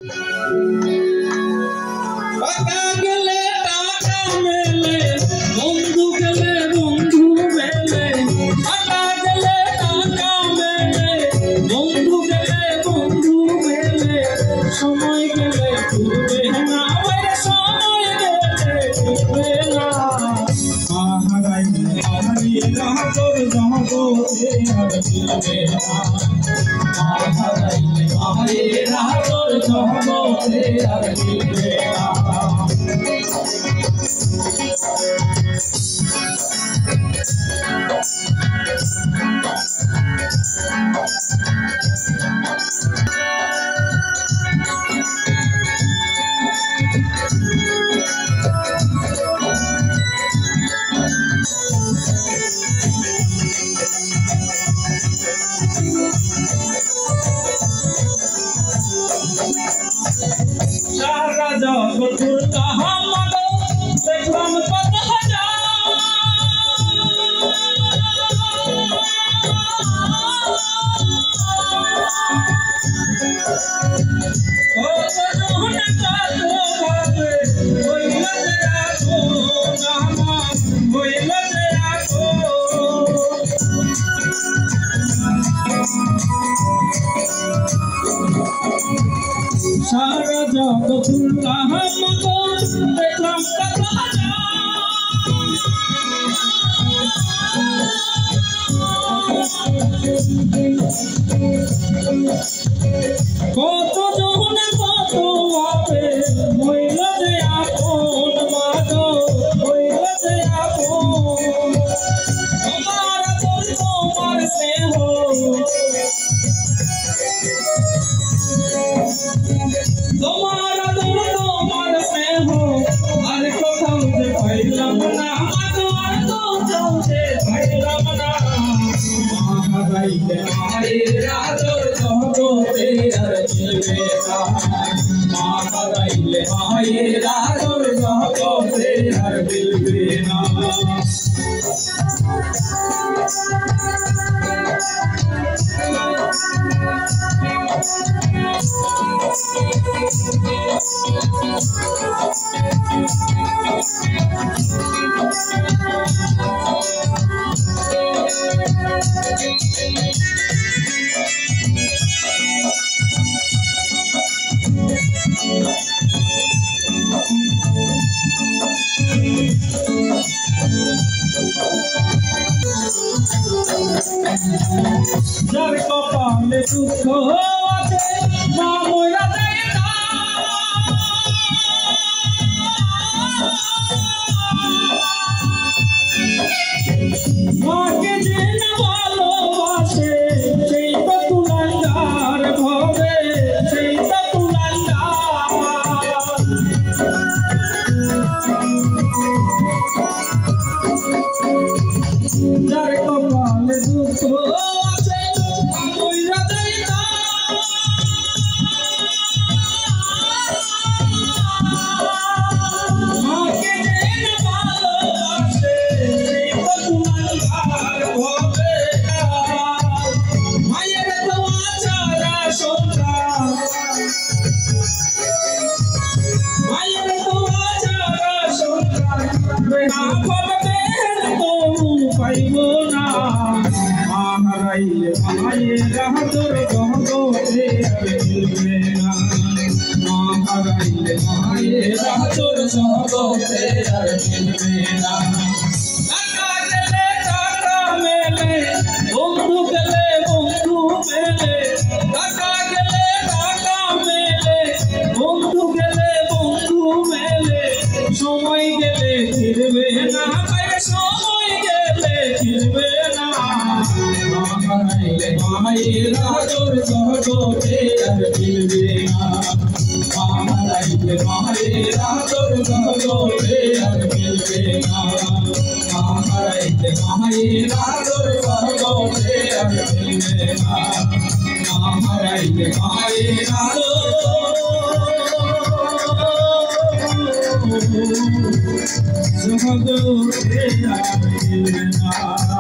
টাকা গেলে টাকা মেলে, বন্ধু গেলে বন্ধু মেলে। টাকা গেলে টাকা মেলে, বন্ধু গেলে বন্ধু মেলে। সময় গেলে ফিরবে না, সময় গেলে ফিরবে না। হারাইলে হারিয়ে তোর জগতে আর ফিরবে না। হারাইলে হারিয়ে তোর জগতে আর ফিরবে না। সারা জগৎ আহমদ দেখলাম কত হাজার, কত জনে কত ভাবে হইল যে আগুন, আমার হইল যে আগুন। সারা জগৎ আহমদ দেখলাম কত হাজার, কত জনে কত ভাবে হইল যে আপন, মাগো হইল যে আপন। তোমার আদর তোমার স্নেহ, তোমার আদর তোমার স্নেহ আর কোথাও যে পাইলাম না, আর কোথাও যে পাইলাম না। হারাইলে মায়ের আদর জগতে আর মিলবে না। হারাইলে মায়ের আদর জগতে আর মিলবে না। যার কপালে দুঃখ আছে মা মরা দেয় না, মাকে যে না ভালোবাসে সেই তো তুলাঙ্গার ভবে, সেই তো তুলাঙ্গার। যার কপালে দুঃখ আছে মরা দেয় না, মাকে যে না ভালোবাসে সেই তো তুলাঙ্গার ভবে। মায়ের দোয়া ছাড়া সন্তান, মায়ের দোয়া ছাড়া সন্তান না পাবে তবু পাইব না। হারাইলে মায়ের আদর জগতে আর মিলবে না। হারাইলে মায়ের আদর জগতে আর মিলবে না। টাকা গেলে টাকা মেলে, বন্ধু গেলে বন্ধু মেলে। টাকা গেলে টাকা মেলে, বন্ধু গেলে বন্ধু মেলে। সময় গেলে ফিরবে না, সময় গেলে ফিরবে না। হারাইলে মায়ের আদর জগতে আর মিলবে না। হারাইলে মায়ের আদর জগতে আর মিলবে না। হারাইলে মায়ের আদর জগতে আর মিলবে না। হারাইলে মায়ের আদর জগতে আর মিলবে না।